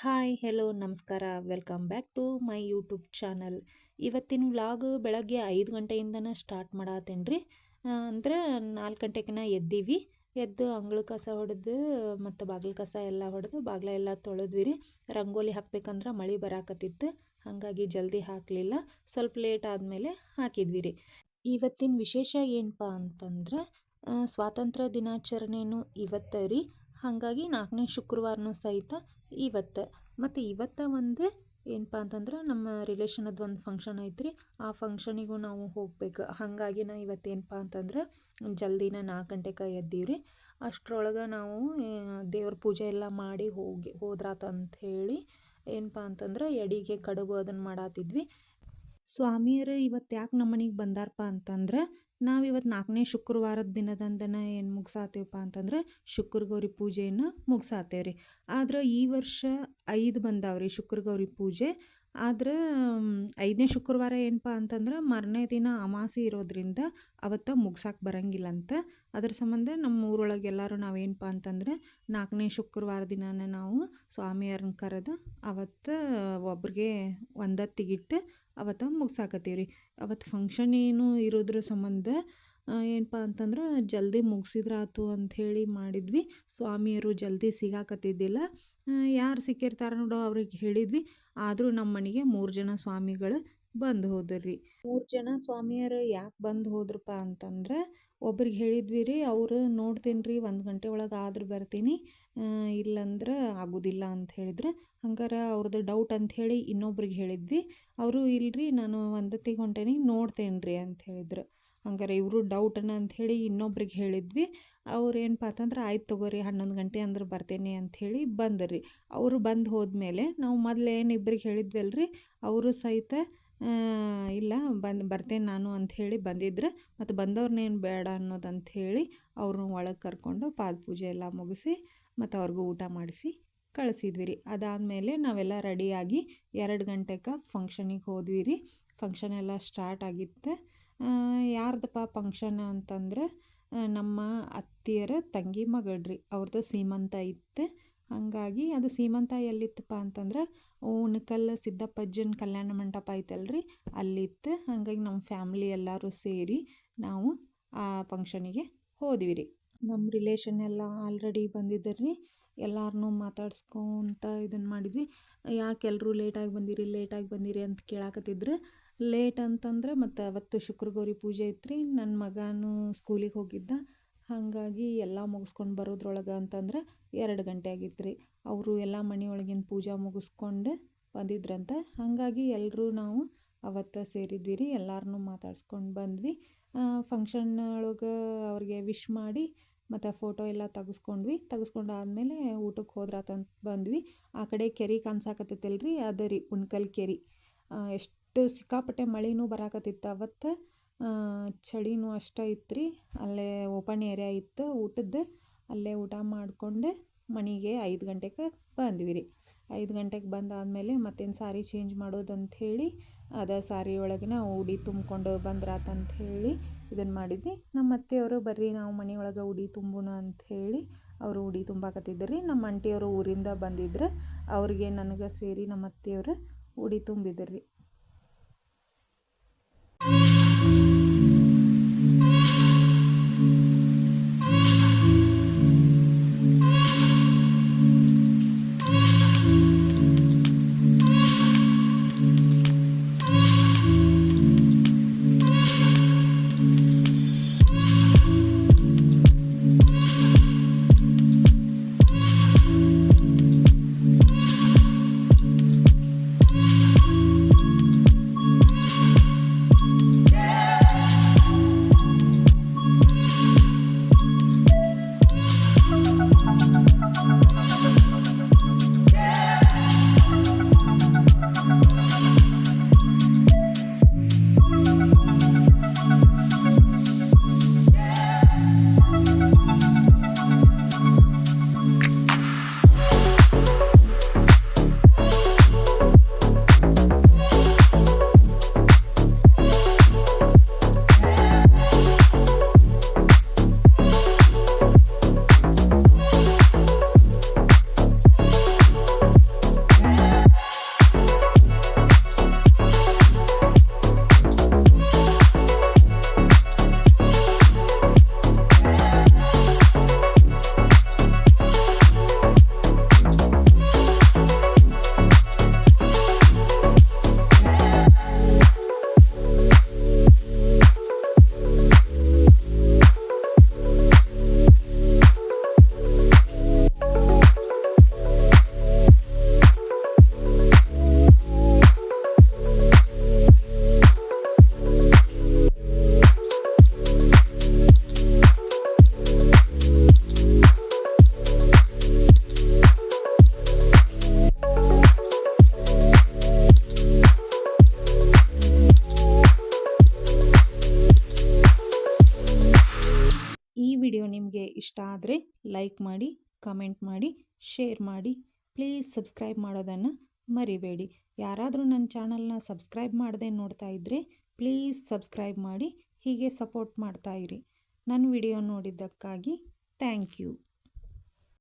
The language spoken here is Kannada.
ಹಾಯ್ ಹೆಲೋ ನಮಸ್ಕಾರ welcome back to my YouTube channel. ಇವತ್ತಿನ ವ್ಲಾಗ್ ಬೆಳಗ್ಗೆ 5 ಗಂಟೆಯಿಂದನೇ ಸ್ಟಾರ್ಟ್ ಮಾಡತ್ತೇನೆ ರೀ. ಅಂದರೆ 4 ಗಂಟೆಗೆ ಎದ್ದೀವಿ. ಎದ್ದು ಅಂಗಳ ಕಸ ಹೊಡೆದು ಮತ್ತು ಬಾಗಿಲು ಕಸ ಎಲ್ಲ ಹೊಡೆದು ಬಾಗಿಲ ಎಲ್ಲ ತೊಳೆದ್ವಿ ರೀ. ರಂಗೋಲಿ ಹಾಕ್ಬೇಕಂದ್ರೆ ಮಳೆ ಬರಾಕತ್ತಿತ್ತು, ಹಾಗಾಗಿ ಜಲ್ದಿ ಹಾಕಲಿಲ್ಲ. ಸ್ವಲ್ಪ ಲೇಟ್ ಆದಮೇಲೆ ಹಾಕಿದ್ವಿ ರೀ. ಇವತ್ತಿನ ವಿಶೇಷ ಏನಪ್ಪ ಅಂತಂದ್ರೆ ಸ್ವಾತಂತ್ರ್ಯ ದಿನಾಚರಣೆನೂ ಇವತ್ತು ರೀ. ಹಾಗಾಗಿ 4ನೇ ಶುಕ್ರವಾರನೂ ಸಹಿತ ಇವತ್ತು. ಮತ್ತು ಇವತ್ತು ಒಂದು ಏನಪ್ಪ ಅಂತಂದ್ರೆ ನಮ್ಮ ರಿಲೇಷನದ್ದು ಒಂದು ಫಂಕ್ಷನ್ ಐತ್ರಿ. ಆ ಫಂಕ್ಷನಿಗೂ ನಾವು ಹೋಗ್ಬೇಕು. ಹಾಗಾಗಿ ನಾವು ಇವತ್ತೇನಪ್ಪ ಅಂತಂದ್ರೆ ಜಲ್ದಿನ 4 ಗಂಟೆಗೆ ಎದ್ದೀವಿ. ಅಷ್ಟರೊಳಗೆ ನಾವು ದೇವ್ರ ಪೂಜೆ ಎಲ್ಲ ಮಾಡಿ ಹೋದ್ರಾತಂತ ಹೇಳಿ ಏನಪ್ಪ ಅಂತಂದ್ರೆ ಎಡಿಗೆ ಕಡುಬು ಅದನ್ನು ಮಾಡತ್ತಿದ್ವಿ. ಸ್ವಾಮಿಯರು ಇವತ್ತು ಯಾಕೆ ನಮ್ಮ ಮನೆಗೆ ಬಂದಾರಪ್ಪ ಅಂತಂದ್ರೆ ನಾವು ಇವತ್ತು 4ನೇ ಶುಕ್ರವಾರದ ದಿನದಂದನ ಏನು ಮುಗಿಸಾತೀವಪ್ಪ ಅಂತಂದ್ರೆ ಶುಕ್ರ ಗೌರಿ ಪೂಜೆಯನ್ನು ಮುಗಿಸಾತೇವ್ರಿ. ಆದ್ರೆ ಈ ವರ್ಷ 5 ಬಂದಾವ್ರಿ ಶುಕ್ರ ಗೌರಿ ಪೂಜೆ. ಆದ್ರೆ 5ನೇ ಶುಕ್ರವಾರ ಏನಪ್ಪ ಅಂತಂದ್ರೆ ಮರನೇ ದಿನ ಅಮಾಸೆ ಇರೋದ್ರಿಂದ ಅವತ್ತು ಮುಗ್ಸಕ್ಕೆ ಬರಂಗಿಲ್ಲ ಅಂತ. ಅದ್ರ ಸಂಬಂಧ ನಮ್ಮ ಊರೊಳಗೆ ಎಲ್ಲರೂ ನಾವೇನಪ್ಪ ಅಂತಂದ್ರೆ 4ನೇ ಶುಕ್ರವಾರ ದಿನಾನ ನಾವು ಸ್ವಾಮಿಯರನ್ನ ಕರೆದು ಅವತ್ತು ಒಬ್ರಿಗೆ ಒಂದತ್ತಿಗಿಟ್ಟು ಅವತ್ತು ಮುಗ್ಸಾಕತ್ತೀವ್ರಿ. ಅವತ್ತು ಫಂಕ್ಷನ್ ಏನು ಇರೋದ್ರ ಸಂಬಂಧ ಏನಪ್ಪ ಅಂತಂದ್ರೆ ಜಲ್ದಿ ಮುಗಿಸಿದ್ರಾತು ಅಂಥೇಳಿ ಮಾಡಿದ್ವಿ. ಸ್ವಾಮಿಯರು ಜಲ್ದಿ ಸಿಗಾಕತ್ತಿದ್ದಿಲ್ಲ. ಯಾರು ಸಿಕ್ಕಿರ್ತಾರೆ ನೋಡೋ ಅವ್ರಿಗೆ ಹೇಳಿದ್ವಿ. ಆದರೂ ನಮ್ಮ ಮನೆಗೆ 3 ಜನ ಸ್ವಾಮಿಗಳು ಬಂದು ಹೋದ್ರಿ. 3 ಜನ ಸ್ವಾಮಿಯರು ಯಾಕೆ ಬಂದು ಹೋದ್ರಪ್ಪ ಅಂತಂದ್ರೆ ಒಬ್ರಿಗೆ ಹೇಳಿದ್ವಿ ರೀ. ಅವರು ನೋಡ್ತೀನಿ ರೀ 1 ಗಂಟೆ ಒಳಗೆ ಆದ್ರೆ ಬರ್ತೀನಿ, ಇಲ್ಲಂದ್ರೆ ಆಗೋದಿಲ್ಲ ಅಂತ ಹೇಳಿದ್ರು. ಹಂಗಾರೆ ಅವ್ರದ್ದು ಡೌಟ್ ಅಂಥೇಳಿ ಇನ್ನೊಬ್ರಿಗೆ ಹೇಳಿದ್ವಿ. ಅವರು ಇಲ್ರಿ ನಾನು 1 ಹೊಂಟೇನಿ ನೋಡ್ತೇನೆ ರೀ ಅಂತ ಹೇಳಿದ್ರು. ಹಂಗಾರೆ ಇವರು ಡೌಟನ ಅಂಥೇಳಿ ಇನ್ನೊಬ್ರಿಗೆ ಹೇಳಿದ್ವಿ. ಅವ್ರು ಏನಪ್ಪ ಅಂತಂದ್ರೆ ಆಯ್ತು ತಗೋರಿ 11 ಗಂಟೆ ಅಂದ್ರೆ ಬರ್ತೇನೆ ಅಂಥೇಳಿ ಬಂದ್ರಿ. ಅವರು ಬಂದು ಹೋದ್ಮೇಲೆ ನಾವು ಮೊದಲೇನು ಇಬ್ಬರಿಗೆ ಹೇಳಿದ್ವಲ್ರಿ, ಅವರು ಸಹಿತ ಇಲ್ಲ ಬರ್ತೇನೆ ನಾನು ಅಂಥೇಳಿ ಬಂದಿದ್ರು. ಮತ್ತು ಬಂದವ್ರನ್ನೇನು ಬೇಡ ಅನ್ನೋದಂಥೇಳಿ ಅವ್ರನ್ನ ಒಳಗೆ ಕರ್ಕೊಂಡು ಪಾದ ಪೂಜೆ ಎಲ್ಲ ಮುಗಿಸಿ ಮತ್ತು ಅವ್ರಿಗೂ ಊಟ ಮಾಡಿಸಿ ಕಳಿಸಿದ್ವಿ ರೀ. ಅದಾದಮೇಲೆ ನಾವೆಲ್ಲ ರೆಡಿಯಾಗಿ 2 ಗಂಟೆಗೆ ಫಂಕ್ಷನಿಗೆ ಹೋದ್ವಿ ರೀ. ಫಂಕ್ಷನ್ ಎಲ್ಲ ಸ್ಟಾರ್ಟ್ ಆಗಿತ್ತು. ಯಾರ್ದಪ್ಪ ಫಂಕ್ಷನ್ ಅಂತಂದ್ರೆ ನಮ್ಮ ಅತ್ತಿಯರ ತಂಗಿ ಮಗಳ್ರಿ, ಅವ್ರದ್ದು ಸೀಮಂತ ಇತ್ತು. ಹಾಗಾಗಿ ಅದು ಸೀಮಂತ ಎಲ್ಲಿತ್ತಪ್ಪ ಅಂತಂದ್ರೆ ಉಣಕಲ್ ಸಿದ್ದಪ್ಪಜ್ಜನ ಕಲ್ಯಾಣ ಮಂಟಪ ಐತಲ್ರಿ, ಅಲ್ಲಿತ್ತು. ಹಾಗಾಗಿ ನಮ್ಮ ಫ್ಯಾಮ್ಲಿ ಎಲ್ಲರೂ ಸೇರಿ ನಾವು ಆ ಫಂಕ್ಷನಿಗೆ ಹೋದ್ವಿ ರೀ. ನಮ್ಮ ರಿಲೇಷನ್ ಎಲ್ಲ ಆಲ್ರೆಡಿ ಬಂದಿದ್ದರ್ರಿ. ಎಲ್ಲರನ್ನೂ ಮಾತಾಡ್ಸ್ಕೊಂತ ಇದನ್ನು ಮಾಡಿದ್ವಿ. ಯಾಕೆ ಎಲ್ಲರೂ ಲೇಟಾಗಿ ಬಂದಿರಿ ಅಂತ ಕೇಳಾಕತ್ತಿದ್ರು. ಲೇಟ್ ಅಂತಂದ್ರೆ ಮತ್ತು ಅವತ್ತು ಶುಕ್ರ ಗೌರಿ ಪೂಜೆ ಇತ್ತು. ನನ್ನ ಮಗನೂ ಸ್ಕೂಲಿಗೆ ಹೋಗಿದ್ದ. ಹಾಗಾಗಿ ಎಲ್ಲ ಮುಗಿಸ್ಕೊಂಡು ಬರೋದ್ರೊಳಗೆ ಅಂತಂದ್ರೆ 2 ಗಂಟೆ ಆಗಿತ್ತು ರೀ. ಅವರು ಎಲ್ಲ ಮನೆಯೊಳಗಿನ ಪೂಜೆ ಮುಗಿಸ್ಕೊಂಡು ಬಂದಿದ್ರಂತ. ಹಾಗಾಗಿ ಎಲ್ಲರೂ ನಾವು ಅವತ್ತು ಸೇರಿದ್ವಿ ರೀ. ಎಲ್ಲರನ್ನೂ ಮಾತಾಡ್ಸ್ಕೊಂಡು ಬಂದ್ವಿ. ಫಂಕ್ಷನ್ ಒಳಗೆ ಅವ್ರಿಗೆ ವಿಶ್ ಮಾಡಿ ಮತ್ತು ಫೋಟೋ ಎಲ್ಲ ತೆಗೆಸ್ಕೊಂಡಾದ್ಮೇಲೆ ಊಟಕ್ಕೆ ಹೋದ್ರಾತಂತ ಬಂದ್ವಿ. ಆ ಕಡೆ ಕೆರೆ ಕಾಣಿಸಾಕತ್ತೈತಲ್ರಿ, ಅದು ರೀ ಉಣ್ಕಲ್ ಕೆರೆ. ಎಷ್ಟು ಸಿಕ್ಕಾಪಟ್ಟೆ ಮಳೆನೂ ಬರಾಕತ್ತಿತ್ತು ಅವತ್ತು. ಚಳಿನೂ ಅಷ್ಟೇ ಇತ್ತು ರೀ. ಅಲ್ಲೇ ಓಪನ್ ಏರಿಯಾ ಇತ್ತು ಊಟದ್ದು. ಅಲ್ಲೇ ಊಟ ಮಾಡಿಕೊಂಡು ಮನೆಗೆ 5 ಗಂಟೆಗೆ ಬಂದ್ವಿ ರೀ. 5 ಗಂಟೆಗೆ ಬಂದಾದಮೇಲೆ ಮತ್ತೇನು ಸಾರಿ ಚೇಂಜ್ ಮಾಡೋದಂಥೇಳಿ ಅದೇ ಸಾರಿ ಒಳಗಿನ ಉಡಿ ತುಂಬಿಕೊಂಡು ಬಂದ್ರಾತಂತ ಹೇಳಿ ಇದನ್ನು ಮಾಡಿದ್ವಿ. ನಮ್ಮ ಅತ್ತೆಯವರು ಬರ್ರಿ ನಾವು ಮನೆಯೊಳಗೆ ಉಡಿ ತುಂಬೋಣ ಅಂಥೇಳಿ ಅವರು ಉಡಿ ತುಂಬಾಕತ್ತಿದ್ದರು ರೀ. ನಮ್ಮ ಆಂಟಿಯವರು ಊರಿಂದ ಬಂದಿದ್ರು. ಅವ್ರಿಗೆ ನನಗೆ ಸೇರಿ ನಮ್ಮ ಅತ್ತೆಯವರು ಉಡಿ ತುಂಬಿದ್ರು ರೀ. ಇಷ್ಟ ಆದರೆ ಲೈಕ್ ಮಾಡಿ, ಕಮೆಂಟ್ ಮಾಡಿ, ಶೇರ್ ಮಾಡಿ. ಪ್ಲೀಸ್ ಸಬ್ಸ್ಕ್ರೈಬ್ ಮಾಡೋದನ್ನು ಮರಿಬೇಡಿ. ಯಾರಾದರೂ ನನ್ನ ಚಾನಲ್ನ ಸಬ್ಸ್ಕ್ರೈಬ್ ಮಾಡದೆ ನೋಡ್ತಾ ಇದ್ದರೆ ಪ್ಲೀಸ್ ಸಬ್ಸ್ಕ್ರೈಬ್ ಮಾಡಿ, ಹೀಗೆ ಸಪೋರ್ಟ್ ಮಾಡ್ತಾಯಿರಿ. ನನ್ನ ವಿಡಿಯೋ ನೋಡಿದ್ದಕ್ಕಾಗಿ ಥ್ಯಾಂಕ್ ಯು.